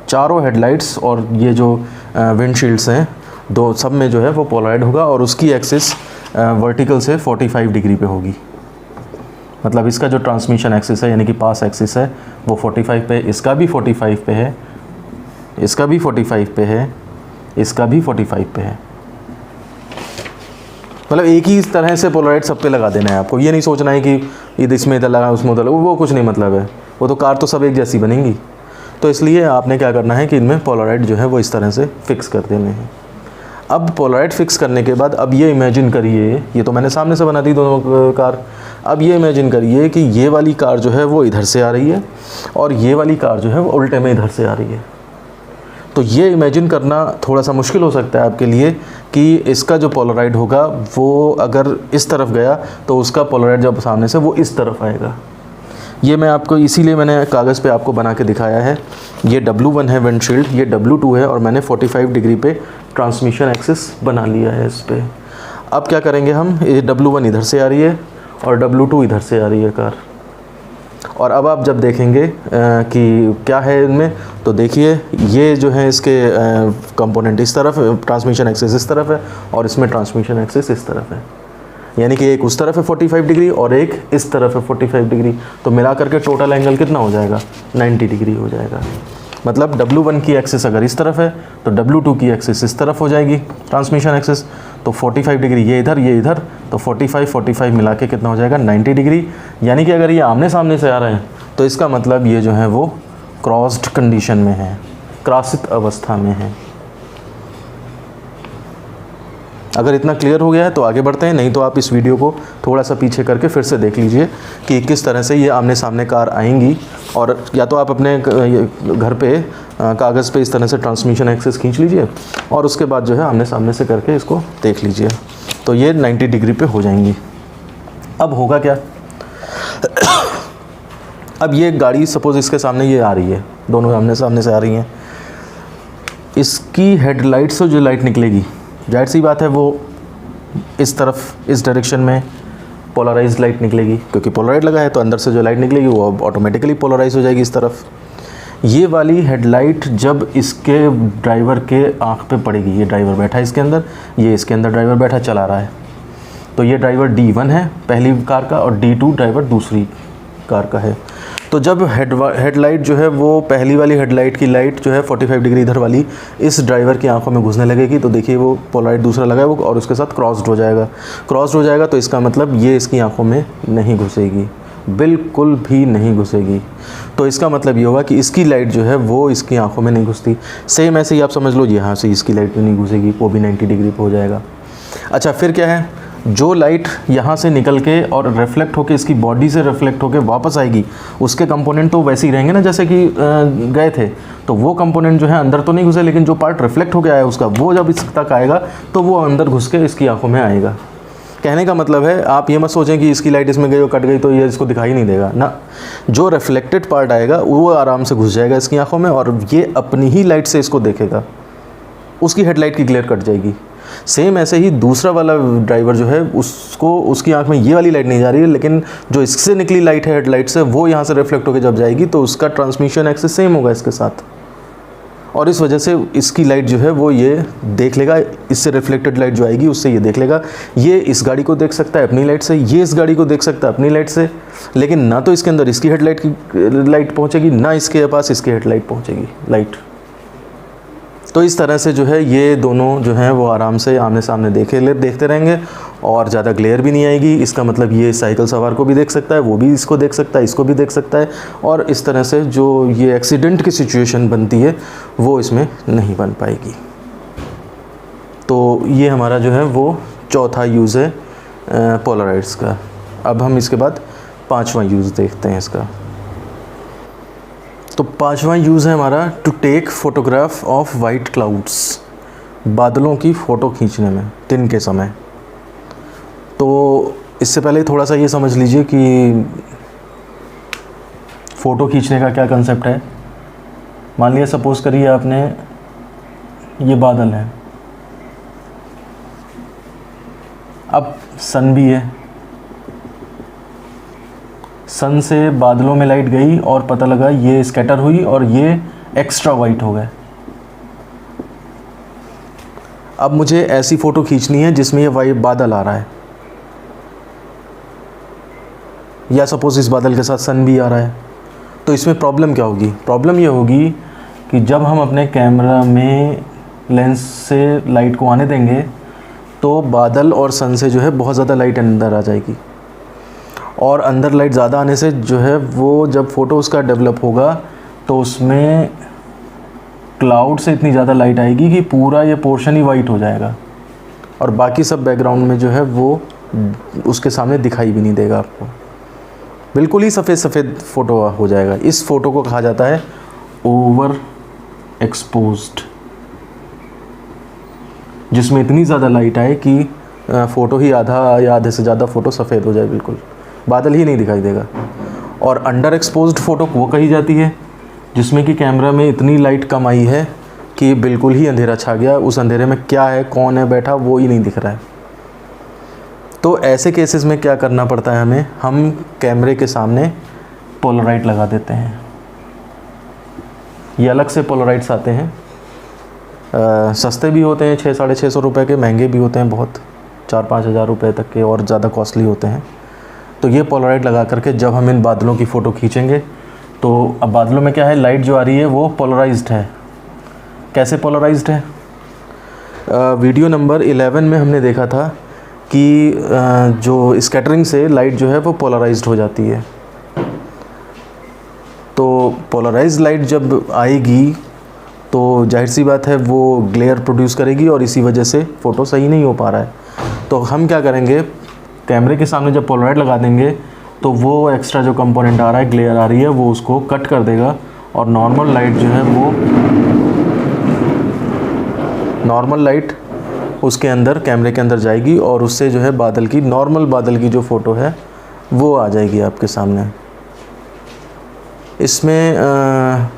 चारों हेडलाइट्स और ये जो विंडशील्ड्स हैं दो, सब में जो है वो पोलराइड होगा, और उसकी एक्सिस वर्टिकल से 45 डिग्री पे होगी। मतलब इसका जो ट्रांसमिशन एक्सिस है यानी कि पास एक्सिस है वो 45 पे, इसका भी 45 पे है, इसका भी 45 पे है, इसका भी 45 पे है। मतलब एक ही तरह से पोलराइड सब पे लगा देना है आपको। ये नहीं सोचना है कि इसमें इधर लगा उसमें उधर लगा, वो कुछ नहीं मतलब है। वो तो कार तो सब एक जैसी बनेंगी। तो इसलिए आपने क्या करना है कि इनमें पोलराइड जो है वो इस तरह से फिक्स कर देने हैं। अब पोलराइड फिक्स करने के बाद अब ये इमेजिन करिए, ये तो मैंने सामने से बना दी दोनों कार। अब ये इमेजिन करिए कि ये वाली कार जो है वो इधर से आ रही है और ये वाली कार जो है वो उल्टे में इधर से आ रही है। तो ये इमेजिन करना थोड़ा सा मुश्किल हो सकता है आपके लिए कि इसका जो पोलराइड होगा वो अगर इस तरफ गया तो उसका पोलराइड जब सामने से वो इस तरफ आएगा। ये मैं आपको इसीलिए मैंने कागज़ पे आपको बना के दिखाया है। ये W1 है विंडशील्ड, ये W2 है और मैंने 45 डिग्री पे ट्रांसमिशन एक्सिस बना लिया है इस पर। अब क्या करेंगे हम, ये W1 इधर से आ रही है और W2 इधर से आ रही है कार। और अब आप जब देखेंगे कि क्या है इनमें, तो देखिए ये जो है इसके कंपोनेंट इस तरफ, ट्रांसमिशन एक्सिस इस तरफ है और इसमें ट्रांसमिशन एक्सिस इस तरफ है, यानी कि एक उस तरफ है 45 डिग्री और एक इस तरफ है 45 डिग्री। तो मिला करके टोटल एंगल कितना हो जाएगा, 90 डिग्री हो जाएगा। मतलब W1 की एक्सिस अगर इस तरफ है तो W2 की एक्सिस इस तरफ हो जाएगी ट्रांसमिशन एक्सिस। तो 45 डिग्री ये इधर, तो 45 मिला के कितना हो जाएगा, 90 डिग्री। यानी कि अगर ये आमने सामने से आ रहे हैं तो इसका मतलब ये जो है वो क्रॉस्ड कंडीशन में है, क्रॉसित अवस्था में है। अगर इतना क्लियर हो गया है तो आगे बढ़ते हैं, नहीं तो आप इस वीडियो को थोड़ा सा पीछे करके फिर से देख लीजिए कि किस तरह से ये आमने सामने कार आएंगी। और या तो आप अपने घर पे कागज़ पे इस तरह से ट्रांसमिशन एक्सिस खींच लीजिए और उसके बाद जो है आमने सामने से करके इसको देख लीजिए, तो ये 90 डिग्री पे हो जाएंगी। अब होगा क्या, अब ये गाड़ी सपोज़ इसके सामने ये आ रही है, दोनों आमने सामने से आ रही हैं, इसकी हेडलाइट से जो लाइट निकलेगी, जाहिर सी बात है वो इस तरफ इस डायरेक्शन में पोलराइज्ड लाइट निकलेगी, क्योंकि पोलराइड लगा है तो अंदर से जो लाइट निकलेगी वो ऑटोमेटिकली पोलराइज हो जाएगी इस तरफ। ये वाली हेडलाइट जब इसके ड्राइवर के आँख पे पड़ेगी, ये ड्राइवर बैठा है इसके अंदर, ये इसके अंदर ड्राइवर बैठा चला रहा है, तो ये ड्राइवर D1 है पहली कार का और D2 ड्राइवर दूसरी कार का है। तो जब हेडलाइट जो है वो पहली वाली हेडलाइट की लाइट जो है 45 डिग्री इधर वाली इस ड्राइवर की आंखों में घुसने लगेगी, तो देखिए वो पोलराइट दूसरा लगा है वो और उसके साथ क्रॉस्ड हो जाएगा। तो इसका मतलब ये इसकी आंखों में नहीं घुसेगी, बिल्कुल भी नहीं घुसेगी। तो इसका मतलब ये होगा कि इसकी लाइट जो है वो इसकी आंखों में नहीं घुसती। सेम ऐसे ही आप समझ लो यहाँ से इसकी लाइट भी नहीं घुसेगी, वो भी 90 डिग्री पे हो जाएगा। अच्छा, फिर क्या है, जो लाइट यहाँ से निकल के और रिफ्लेक्ट होके इसकी बॉडी से रिफ्लेक्ट होके वापस आएगी, उसके कंपोनेंट तो वैसे ही रहेंगे ना जैसे कि गए थे। तो वो कंपोनेंट जो है अंदर तो नहीं घुसे, लेकिन जो पार्ट रिफ्लेक्ट होके आया उसका वो जब इस तक आएगा तो वो अंदर घुस के इसकी आंखों में आएगा। कहने का मतलब है आप ये मत सोचें कि इसकी लाइट इसमें गई और कट गई तो ये इसको दिखाई नहीं देगा ना, जो रिफ्लेक्टेड पार्ट आएगा वो आराम से घुस जाएगा इसकी आंखों में और ये अपनी ही लाइट से इसको देखेगा, उसकी हेडलाइट की ग्लेयर कट जाएगी। सेम ऐसे ही दूसरा वाला ड्राइवर जो है उसको उसकी आंख में ये वाली लाइट नहीं जा रही है, लेकिन जो इससे निकली लाइट है हेडलाइट से वो यहाँ से रिफ्लेक्ट होकर जब जाएगी तो उसका ट्रांसमिशन एक्सिस सेम होगा इसके साथ, और इस वजह से इसकी लाइट जो है वो ये देख लेगा, इससे रिफ्लेक्टेड लाइट जो आएगी उससे ये देख लेगा। ये इस गाड़ी को देख सकता है अपनी लाइट से, ये इस गाड़ी को देख सकता है अपनी लाइट से, लेकिन ना तो इसके अंदर इसकी हेडलाइट की लाइट पहुँचेगी ना इसके पास इसकी हेडलाइट पहुँचेगी लाइट। तो इस तरह से जो है ये दोनों जो हैं वो आराम से आमने सामने देखते रहेंगे और ज़्यादा ग्लेयर भी नहीं आएगी। इसका मतलब ये साइकिल सवार को भी देख सकता है, वो भी इसको देख सकता है, इसको भी देख सकता है, और इस तरह से जो ये एक्सीडेंट की सिचुएशन बनती है वो इसमें नहीं बन पाएगी। तो ये हमारा जो है वो चौथा यूज़ है पोलराइड्स का। अब हम इसके बाद पांचवा यूज़ देखते हैं इसका। तो पांचवा यूज़ है हमारा to take photograph of white clouds, बादलों की फ़ोटो खींचने में दिन के समय। तो इससे पहले थोड़ा सा ये समझ लीजिए कि फ़ोटो खींचने का क्या कंसेप्ट है। मान लिया सपोज़ करिए आपने ये बादल है, अब सन भी है, सन से बादलों में लाइट गई और पता लगा ये स्कैटर हुई और ये एक्स्ट्रा वाइट हो गए। अब मुझे ऐसी फ़ोटो खींचनी है जिसमें ये वाइट बादल आ रहा है, या सपोज़ इस बादल के साथ सन भी आ रहा है। तो इसमें प्रॉब्लम क्या होगी, प्रॉब्लम ये होगी कि जब हम अपने कैमरा में लेंस से लाइट को आने देंगे तो बादल और सन से जो है बहुत ज़्यादा लाइट अंदर आ जाएगी, और अंदर लाइट ज़्यादा आने से जो है वो जब फ़ोटो उसका डेवलप होगा तो उसमें क्लाउड से इतनी ज़्यादा लाइट आएगी कि पूरा ये पोर्शन ही वाइट हो जाएगा और बाकी सब बैकग्राउंड में जो है वो उसके सामने दिखाई भी नहीं देगा आपको, बिल्कुल ही सफ़ेद सफ़ेद फ़ोटो हो जाएगा। इस फ़ोटो को कहा जाता है ओवर एक्सपोज्ड, जिसमें इतनी ज़्यादा लाइट आए कि फ़ोटो ही आधा या आधे से ज़्यादा फ़ोटो सफ़ेद हो जाए, बिल्कुल बादल ही नहीं दिखाई देगा। और अंडर एक्सपोज्ड फ़ोटो वो कही जाती है जिसमें कि कैमरा में इतनी लाइट कम आई है कि बिल्कुल ही अंधेरा छा गया, उस अंधेरे में क्या है, कौन है बैठा, वो ही नहीं दिख रहा है। तो ऐसे केसेस में क्या करना पड़ता है हमें, हम कैमरे के सामने पोलराइट लगा देते हैं। ये अलग से पोलराइट्स आते हैं, सस्ते भी होते हैं, 600-650 रुपये के, महंगे भी होते हैं बहुत, 4-5 हज़ार रुपये तक के, और ज़्यादा कॉस्टली होते हैं। तो ये पोलराइट लगा करके जब हम इन बादलों की फ़ोटो खींचेंगे, तो अब बादलों में क्या है, लाइट जो आ रही है वो पोलराइज्ड है। कैसे पोलराइज्ड है? वीडियो नंबर 11 में हमने देखा था कि जो स्कैटरिंग से लाइट जो है वो पोलराइज्ड हो जाती है। तो पोलराइज्ड लाइट जब आएगी तो जाहिर सी बात है वो ग्लेयर प्रोड्यूस करेगी, और इसी वजह से फ़ोटो सही नहीं हो पा रहा है। तो हम क्या करेंगे, कैमरे के सामने जब पोलराइट लगा देंगे तो वो एक्स्ट्रा जो कंपोनेंट आ रहा है, ग्लेयर आ रही है, वो उसको कट कर देगा, और नॉर्मल लाइट जो है वो नॉर्मल लाइट उसके अंदर, कैमरे के अंदर जाएगी, और उससे जो है बादल की, नॉर्मल बादल की जो फ़ोटो है वो आ जाएगी आपके सामने। इसमें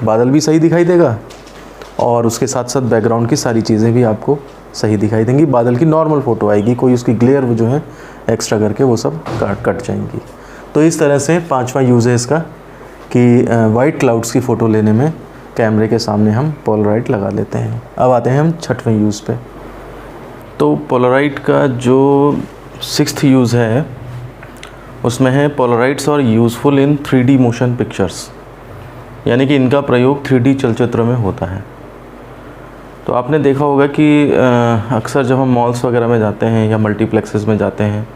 बादल भी सही दिखाई देगा, और उसके साथ साथ बैकग्राउंड की सारी चीज़ें भी आपको सही दिखाई देंगी। बादल की नॉर्मल फ़ोटो आएगी, कोई उसकी ग्लेयर वो जो है एक्स्ट्रा करके वो सब कट जाएंगी। तो इस तरह से 5वां यूज़ है इसका कि वाइट क्लाउड्स की फ़ोटो लेने में कैमरे के सामने हम पोलराइट लगा लेते हैं। अब आते हैं हम 6वें यूज़ पे। तो पोलराइट का जो 6th यूज़ है उसमें है polaroids are useful in 3D motion pictures, यानी कि इनका प्रयोग 3D चलचित्र में होता है। तो आपने देखा होगा कि अक्सर जब हम मॉल्स वगैरह में जाते हैं या मल्टीप्लेक्सेस में जाते हैं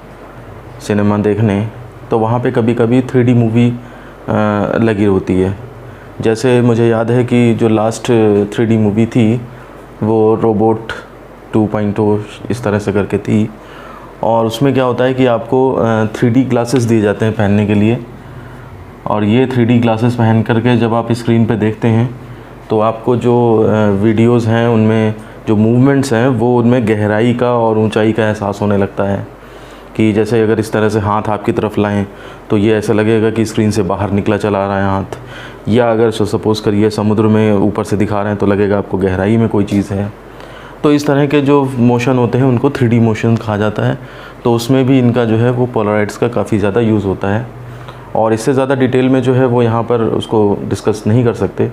सिनेमा देखने, तो वहाँ पे कभी कभी 3D मूवी लगी होती है। जैसे मुझे याद है कि जो लास्ट 3D मूवी थी वो रोबोट 2.0 इस तरह से करके थी, और उसमें क्या होता है कि आपको 3D ग्लासेस दिए जाते हैं पहनने के लिए, और ये 3D ग्लासेस पहन करके जब आप स्क्रीन पे देखते हैं तो आपको जो वीडियोस हैं उनमें जो मूवमेंट्स हैं वो उनमें गहराई का और ऊंचाई का एहसास होने लगता है। कि जैसे अगर इस तरह से हाथ आपकी तरफ लाएं तो ये ऐसा लगेगा कि स्क्रीन से बाहर निकला चला रहा है हाथ, या अगर सपोज़ करिए समुद्र में ऊपर से दिखा रहे हैं तो लगेगा आपको गहराई में कोई चीज़ है। तो इस तरह के जो मोशन होते हैं उनको 3D मोशन कहा जाता है। तो उसमें भी इनका जो है वो पोलराइट्स का काफ़ी ज़्यादा यूज़ होता है, और इससे ज़्यादा डिटेल में जो है वो यहाँ पर उसको डिस्कस नहीं कर सकते।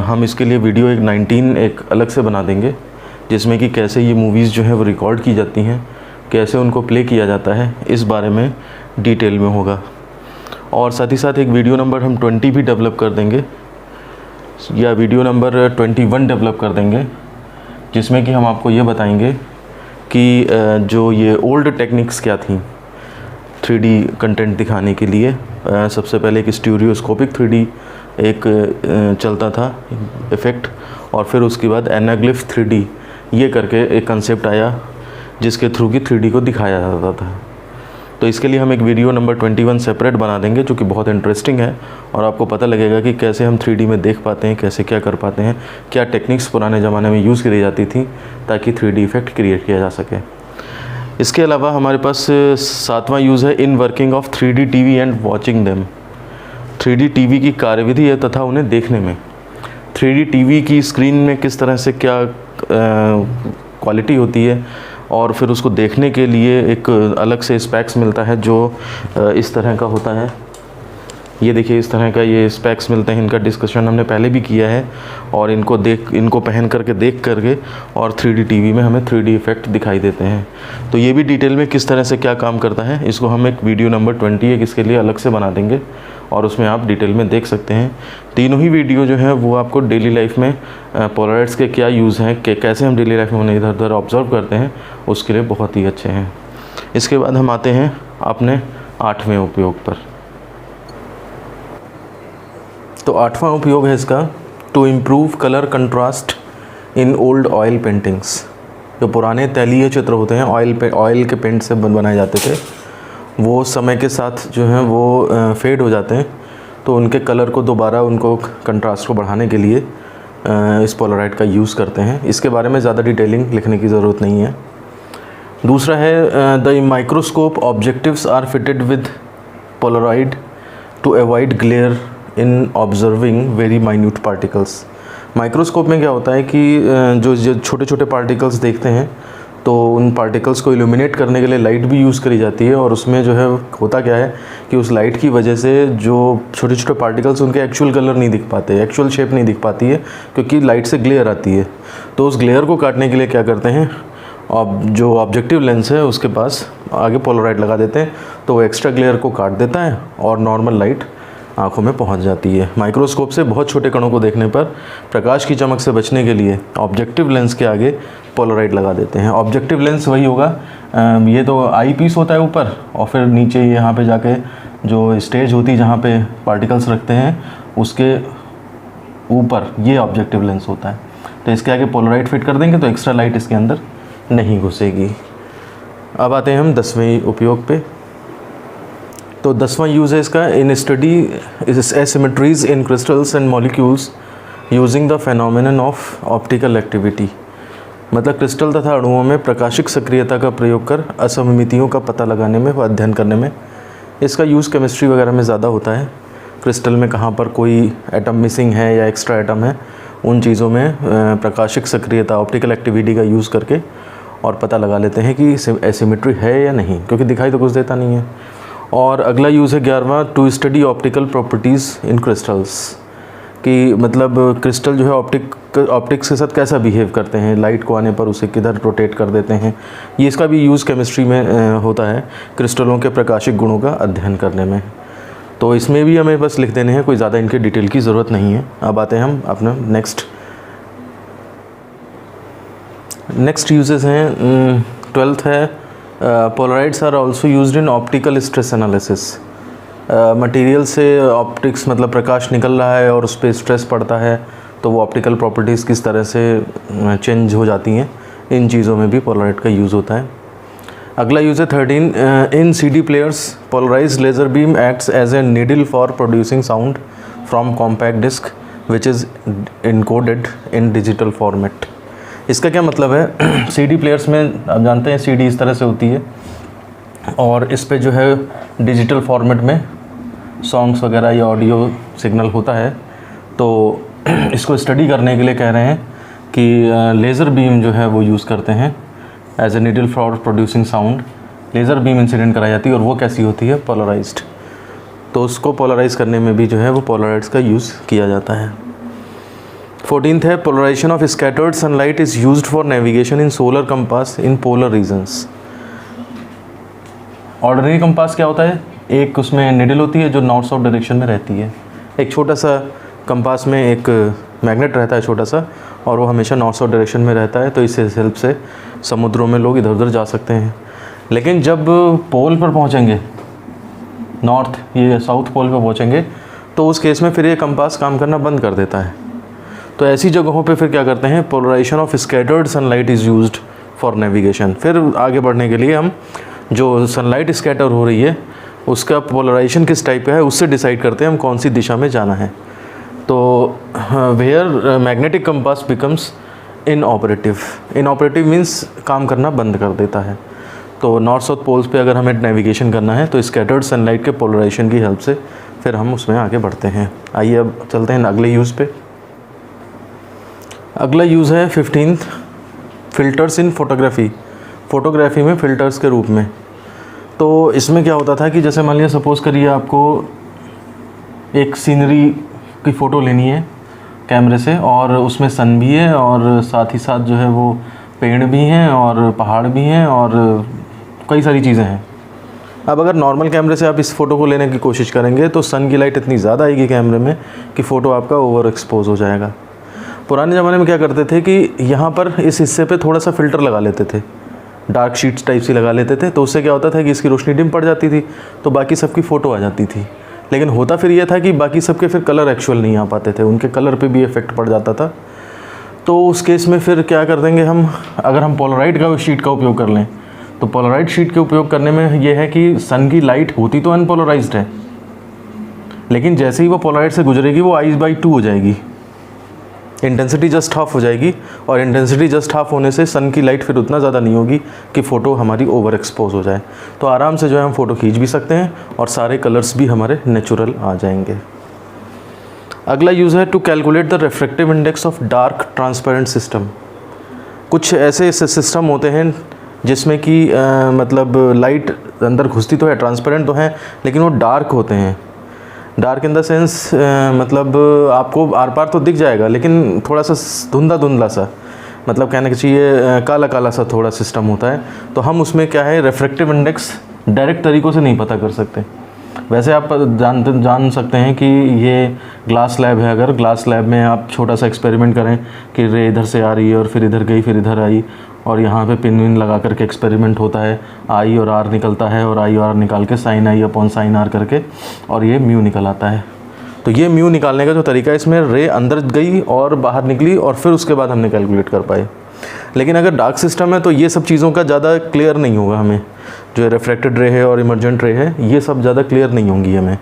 हम इसके लिए वीडियो 19 एक अलग से बना देंगे, जिसमें कि कैसे ये मूवीज़ जो है वो रिकॉर्ड की जाती हैं, कैसे उनको प्ले किया जाता है, इस बारे में डिटेल में होगा। और साथ ही साथ एक वीडियो नंबर हम 20 भी डेवलप कर देंगे, या वीडियो नंबर 21 डेवलप कर देंगे, जिसमें कि हम आपको ये बताएंगे कि जो ये ओल्ड टेक्निक्स क्या थी 3D कंटेंट दिखाने के लिए। सबसे पहले एक स्टीरियोस्कोपिक 3D एक चलता था इफ़ेक्ट, और फिर उसके बाद एनाग्लिफ 3D ये करके एक कंसेप्ट आया जिसके थ्रू की 3D को दिखाया जाता था। तो इसके लिए हम एक वीडियो नंबर 21 सेपरेट बना देंगे, जो कि बहुत इंटरेस्टिंग है, और आपको पता लगेगा कि कैसे हम 3D में देख पाते हैं, कैसे क्या कर पाते हैं, क्या टेक्निक्स पुराने ज़माने में यूज़ करी जाती थी ताकि 3D इफ़ेक्ट क्रिएट किया जा सके। इसके अलावा हमारे पास 7वां यूज़ है in working of 3D TV and watching them. 3D TV की कार्यविधि है तथा उन्हें देखने में। 3D TV की स्क्रीन में किस तरह से क्या क्वालिटी होती है, और फिर उसको देखने के लिए एक अलग से स्पेक्स मिलता है जो इस तरह का होता है। ये देखिए इस तरह का ये स्पेक्स मिलते हैं, इनका डिस्कशन हमने पहले भी किया है, और इनको पहन करके देख करके और 3D TV में हमें 3D इफ़ेक्ट दिखाई देते हैं। तो ये भी डिटेल में किस तरह से क्या काम करता है, इसको हम एक वीडियो नंबर 21 इसके लिए अलग से बना देंगे, और उसमें आप डिटेल में देख सकते हैं। तीनों ही वीडियो जो हैं वो आपको डेली लाइफ में पोलराइट्स के क्या यूज़ हैं, कैसे हम डेली लाइफ में उन्हें इधर उधर ऑब्ज़र्व करते हैं, उसके लिए बहुत ही अच्छे हैं। इसके बाद हम आते हैं अपने 8वें उपयोग पर। तो 8वां उपयोग है इसका to improve colour contrast in old oil paintings. जो पुराने तैलीय चित्र होते हैं ऑयल के पेंट से बनाए जाते थे, वो समय के साथ जो हैं वो फेड हो जाते हैं, तो उनके कलर को दोबारा उनको कंट्रास्ट को बढ़ाने के लिए इस पोलराइड का यूज़ करते हैं। इसके बारे में ज़्यादा डिटेलिंग लिखने की ज़रूरत नहीं है। दूसरा है the microscope objectives are fitted with polaroid to avoid glare in observing very minute particles. Microscope में क्या होता है कि जो छोटे छोटे पार्टिकल्स देखते हैं तो उन पार्टिकल्स को इल्यूमिनेट करने के लिए लाइट भी यूज़ करी जाती है, और उसमें जो है होता क्या है कि उस लाइट की वजह से जो छोटे छोटे पार्टिकल्स उनके एक्चुअल कलर नहीं दिख पाते, एक्चुअल शेप नहीं दिख पाती है, क्योंकि लाइट से ग्लेयर आती है। तो उस ग्लेयर को काटने के लिए क्या करते हैं, अब जो ऑब्जेक्टिव लेंस है उसके पास आगे पोलराइड लगा देते हैं, तो वो एक्स्ट्रा ग्लेयर को काट देता है और नॉर्मल लाइट आँखों में पहुंच जाती है। माइक्रोस्कोप से बहुत छोटे कणों को देखने पर प्रकाश की चमक से बचने के लिए ऑब्जेक्टिव लेंस के आगे पोलराइड लगा देते हैं। ऑब्जेक्टिव लेंस वही होगा, ये तो आई पीस होता है ऊपर, और फिर नीचे यहाँ पे जाके जो स्टेज होती है जहाँ पे पार्टिकल्स रखते हैं उसके ऊपर ये ऑब्जेक्टिव लेंस होता है। तो इसके आगे पोलराइड फिट कर देंगे तो एक्स्ट्रा लाइट इसके अंदर नहीं घुसेगी। अब आते हैं हम 10वें उपयोग पे। तो 10वां यूज़ है इसका, in study asymmetries in crystals and molecules using the phenomenon of optical activity. मतलब क्रिस्टल तथा अणुओं में प्रकाशिक सक्रियता का प्रयोग कर असममितियों का पता लगाने में व अध्ययन करने में इसका यूज़ केमिस्ट्री वगैरह में ज़्यादा होता है। क्रिस्टल में कहाँ पर कोई एटम मिसिंग है या एक्स्ट्रा एटम है, उन चीज़ों में प्रकाशिक सक्रियता ऑप्टिकल एक्टिविटी का यूज़ करके और पता लगा लेते हैं कि एसिमेट्री है या नहीं, क्योंकि दिखाई तो कुछ देता नहीं है। और अगला यूज़ है 11वां, to study optical properties in crystals, कि मतलब क्रिस्टल जो है ऑप्टिक्स के साथ कैसा बिहेव करते हैं, लाइट को आने पर उसे किधर रोटेट कर देते हैं। ये इसका भी यूज़ केमिस्ट्री में होता है, क्रिस्टलों के प्रकाशिक गुणों का अध्ययन करने में। तो इसमें भी हमें बस लिख देने हैं, कोई ज़्यादा इनके डिटेल की ज़रूरत नहीं है। अब आते हैं हम अपना नेक्स्ट यूजेस हैं। 12th है polaroids are also used in optical stress analysis. Material से ऑप्टिक्स मतलब प्रकाश निकल रहा है और उस पर स्ट्रेस पड़ता है, तो वो ऑप्टिकल प्रॉपर्टीज़ किस तरह से चेंज हो जाती हैं, इन चीज़ों में भी पोलराइड का यूज़ होता है। अगला यूज़ है 13, in CD players polarized laser beam acts as a needle for producing sound from compact disc which is encoded in digital format. इसका क्या मतलब है, CD प्लेयर्स में आप जानते हैं CD इस तरह से होती है, और इस पे जो है डिजिटल फॉर्मेट में सॉन्ग्स वगैरह या ऑडियो सिग्नल होता है। तो इसको स्टडी करने के लिए कह रहे हैं कि लेज़र बीम जो है वो यूज़ करते हैं as a needle for producing sound. Laser beam incident कराई जाती है, और वो कैसी होती है, पोलराइज्ड। तो उसको पोलराइज करने में भी जो है वो पोलराइड्स का यूज़ किया जाता है। 14th है polarization of scattered sunlight is used for navigation in solar compass in polar regions. Ordinary compass क्या होता है, एक उसमें निडल होती है जो नॉर्थ साउथ डायरेक्शन में रहती है। एक छोटा सा कंपास में एक मैग्नेट रहता है छोटा सा, और वो हमेशा नॉर्थ साउथ डायरेक्शन में रहता है, तो इस हेल्प से समुद्रों में लोग इधर उधर जा सकते हैं। लेकिन जब पोल पर पहुंचेंगे, नॉर्थ ये साउथ पोल पर पहुंचेंगे, तो उस केस में फिर ये कंपास काम करना बंद कर देता है। तो ऐसी जगहों पे फिर क्या करते हैं, polarization of scattered sunlight is used for navigation. फिर आगे बढ़ने के लिए हम जो सनलाइट स्कैटर हो रही है उसका पोलराइजेशन किस टाइप का है उससे डिसाइड करते हैं हम कौन सी दिशा में जाना है। तो where magnetic compass becomes inoperative means काम करना बंद कर देता है। तो नॉर्थ साउथ पोल्स पे अगर हमें नेविगेशन करना है तो स्कैटर्ड सनलाइट के पोलराइजेशन की हेल्प से फिर हम उसमें आगे बढ़ते हैं। आइए अब चलते हैं अगले यूज़ पे। अगला यूज़ है 15th, फ़िल्टर्स इन फ़ोटोग्राफ़ी में फ़िल्टर्स के रूप में। तो इसमें क्या होता था कि जैसे मान लिया सपोज़ करिए आपको एक सीनरी की फ़ोटो लेनी है कैमरे से, और उसमें सन भी है और साथ ही साथ जो है वो पेड़ भी हैं और पहाड़ भी हैं और कई सारी चीज़ें हैं। अब अगर नॉर्मल कैमरे से आप इस फ़ोटो को लेने की कोशिश करेंगे तो सन की लाइट इतनी ज़्यादा आएगी कैमरे में कि फ़ोटो आपका ओवर एक्सपोज हो जाएगा। पुराने ज़माने में क्या करते थे कि यहाँ पर इस हिस्से पे थोड़ा सा फ़िल्टर लगा लेते थे, डार्क शीट्स टाइप सी लगा लेते थे, तो उससे क्या होता था कि इसकी रोशनी डिम पड़ जाती थी, तो बाकी सबकी फ़ोटो आ जाती थी। लेकिन होता फिर यह था कि बाकी सबके फिर कलर एक्चुअल नहीं आ पाते थे, उनके कलर पे भी इफ़ेक्ट पड़ जाता था। तो उस केस में फिर क्या कर देंगे हम, अगर हम पोलराइड का शीट का उपयोग कर लें, तो पोलराइड शीट के उपयोग करने में यह है कि सन की लाइट होती तो अनपोलराइज्ड है, लेकिन जैसे ही वो पोलराइड से गुजरेगी वो I/2 हो जाएगी, इंटेंसिटी जस्ट हाफ हो जाएगी, और इंटेंसिटी जस्ट हाफ होने से सन की लाइट फिर उतना ज़्यादा नहीं होगी कि फ़ोटो हमारी ओवर एक्सपोज हो जाए। तो आराम से जो है हम फ़ोटो खींच भी सकते हैं और सारे कलर्स भी हमारे नेचुरल आ जाएंगे। अगला यूज़ है to calculate the refractive index of dark transparent system. कुछ ऐसे सिस्टम होते हैं जिसमें कि मतलब लाइट अंदर घुसती तो है, ट्रांसपेरेंट तो है, लेकिन वो डार्क होते हैं। डार्क इन द सेंस मतलब आपको आर पार तो दिख जाएगा लेकिन थोड़ा सा धुंधला धुंधला सा, मतलब कहने के चाहिए काला काला सा थोड़ा सिस्टम होता है। तो हम उसमें क्या है, रिफ्रैक्टिव इंडेक्स डायरेक्ट तरीक़ों से नहीं पता कर सकते। वैसे आप जान सकते हैं कि ये ग्लास लैब है, अगर ग्लास लैब में आप छोटा सा एक्सपेरिमेंट करें कि रे इधर से आ रही है और फिर इधर गई फिर इधर आई, और यहाँ पे पिन विन लगा करके एक्सपेरिमेंट होता है, आई और आर निकलता है और आई और आर निकाल के sine I upon sine R करके और ये म्यू निकल आता है। तो ये म्यू निकालने का जो तरीका है, इसमें रे अंदर गई और बाहर निकली और फिर उसके बाद हमने कैलकुलेट कर पाए। लेकिन अगर डार्क सिस्टम है तो ये सब चीज़ों का ज़्यादा क्लियर नहीं होगा हमें, जो रिफ्रैक्टेड रे है और इमर्जेंट रे है ये सब ज़्यादा क्लियर नहीं होंगी हमें।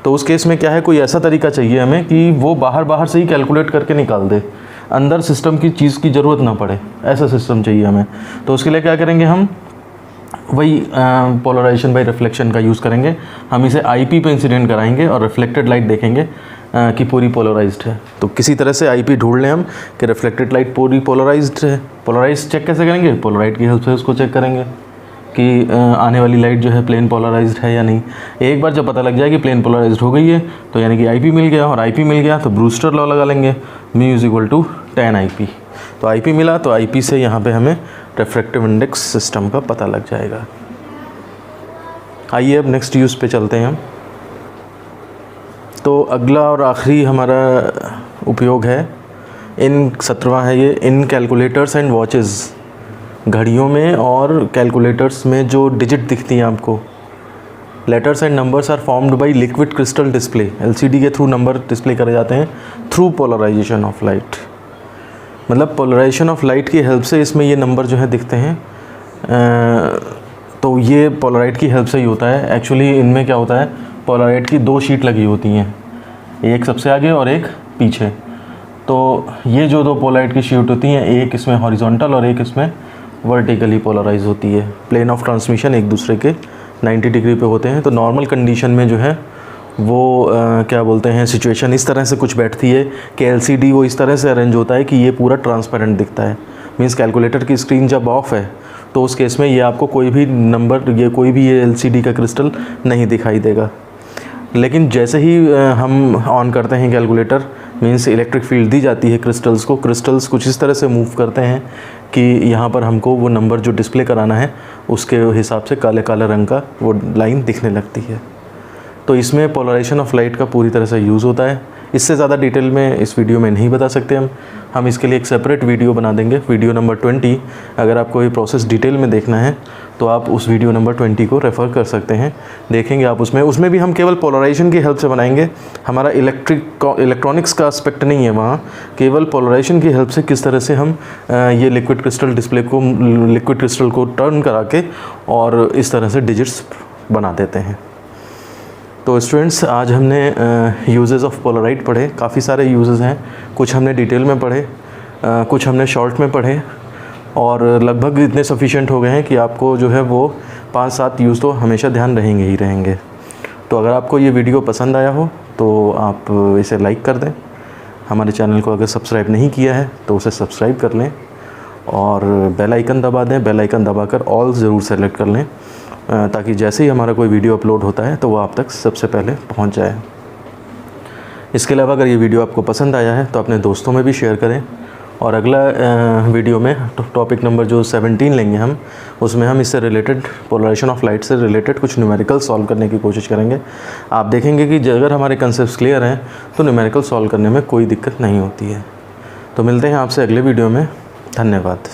तो उस केस में क्या है, कोई ऐसा तरीका चाहिए हमें कि वो बाहर से ही कैलकुलेट करके निकाल दे, अंदर सिस्टम की चीज़ की ज़रूरत ना पड़े, ऐसा सिस्टम चाहिए हमें। तो उसके लिए क्या करेंगे, हम वही पोलराइजेशन बाय रिफ्लेक्शन का यूज़ करेंगे। हम इसे आईपी पे इंसिडेंट कराएंगे और रिफ्लेक्टेड लाइट देखेंगे कि पूरी पोलराइज्ड है। तो किसी तरह से आईपी ढूंढ लें हम कि रिफ्लेक्टेड लाइट पूरी पोलराइज्ड है। पोलराइज चेक कैसे करेंगे, पोलराइट की हेल्प से उसको चेक करेंगे कि आने वाली लाइट जो है प्लेन पोलराइज्ड है या नहीं। एक बार जब पता लग जाए कि प्लेन पोलराइज्ड हो गई है तो यानी कि आईपी मिल गया, और आईपी मिल गया तो ब्रूस्टर लॉ लगा लेंगे, mu is equal to 10 I P. तो आईपी मिला तो आईपी से यहाँ पे हमें रिफ्रैक्टिव इंडेक्स सिस्टम का पता लग जाएगा। आइए अब नेक्स्ट यूज़ पे चलते हैं हम। तो अगला और आखिरी हमारा उपयोग है, इन 17वां है ये, इन कैलकुलेटर्स एंड वॉचेस। घड़ियों में और कैलकुलेटर्स में जो डिजिट दिखती हैं आपको, letters and numbers are formed by liquid crystal display. LCD के थ्रू नंबर डिस्प्ले करे जाते हैं थ्रू पोलराइजेशन ऑफ लाइट। मतलब पोलराइजेशन ऑफ लाइट की हेल्प से इसमें ये नंबर जो है दिखते हैं। तो ये पोलराइट की हेल्प से ही होता है। एक्चुअली इनमें क्या होता है, पोलराइट की 2 शीट लगी होती हैं, एक सबसे आगे और एक पीछे। तो ये जो 2 पोलराइट की शीट होती हैं, एक इसमें हॉरिजॉन्टल और एक इसमें वर्टिकली पोलराइज होती है। प्लेन ऑफ ट्रांसमिशन एक दूसरे के 90 डिग्री पे होते हैं। तो नॉर्मल कंडीशन में जो है वो क्या बोलते हैं, सिचुएशन इस तरह से कुछ बैठती है कि एलसीडी वो इस तरह से अरेंज होता है कि ये पूरा ट्रांसपेरेंट दिखता है। मींस कैलकुलेटर की स्क्रीन जब ऑफ है तो उस केस में ये आपको कोई भी नंबर, ये कोई भी ये एलसीडी का क्रिस्टल नहीं दिखाई देगा। लेकिन जैसे ही हम ऑन करते हैं कैलकुलेटर, मींस इलेक्ट्रिक फील्ड दी जाती है क्रिस्टल्स को, क्रिस्टल्स कुछ इस तरह से मूव करते हैं कि यहाँ पर हमको वो नंबर जो डिस्प्ले कराना है उसके हिसाब से काले काले रंग का वो लाइन दिखने लगती है। तो इसमें पोलराइजेशन ऑफ लाइट का पूरी तरह से यूज़ होता है। इससे ज़्यादा डिटेल में इस वीडियो में नहीं बता सकते हम इसके लिए एक सेपरेट वीडियो बना देंगे, वीडियो नंबर 20। अगर आपको ये प्रोसेस डिटेल में देखना है तो आप उस वीडियो नंबर 20 को रेफ़र कर सकते हैं, देखेंगे आप उसमें भी हम केवल पोलराइजेशन की हेल्प से बनाएंगे। हमारा इलेक्ट्रॉनिक्स का एस्पेक्ट नहीं है वहाँ, केवल पोलराइजेशन की हेल्प से किस तरह से हम ये लिक्विड क्रिस्टल को टर्न करा के और इस तरह से डिजिट्स बना देते हैं। तो स्टूडेंट्स, आज हमने यूजेस ऑफ पोलराइट पढ़े। काफ़ी सारे यूजेस हैं, कुछ हमने डिटेल में पढ़े, कुछ हमने शॉर्ट में पढ़े, और लगभग इतने सफिशिएंट हो गए हैं कि आपको जो है वो 5-7 यूज़ तो हमेशा ध्यान रहेंगे ही रहेंगे। तो अगर आपको ये वीडियो पसंद आया हो तो आप इसे लाइक कर दें। हमारे चैनल को अगर सब्सक्राइब नहीं किया है तो उसे सब्सक्राइब कर लें और बेल आइकन दबा दें। बेल आइकन दबाकर ऑल ज़रूर सेलेक्ट कर लें ताकि जैसे ही हमारा कोई वीडियो अपलोड होता है तो वो आप तक सबसे पहले पहुंच जाए। इसके अलावा अगर ये वीडियो आपको पसंद आया है तो अपने दोस्तों में भी शेयर करें। और अगला वीडियो में टॉपिक नंबर जो 17 लेंगे हम, उसमें हम इससे रिलेटेड, पोलराइजेशन ऑफ लाइट से रिलेटेड कुछ न्यूमेरिकल सॉल्व करने की कोशिश करेंगे। आप देखेंगे कि अगर हमारे कंसेप्ट्स क्लियर हैं तो न्यूमेरिकल सॉल्व करने में कोई दिक्कत नहीं होती है। तो मिलते हैं आपसे अगले वीडियो में। धन्यवाद।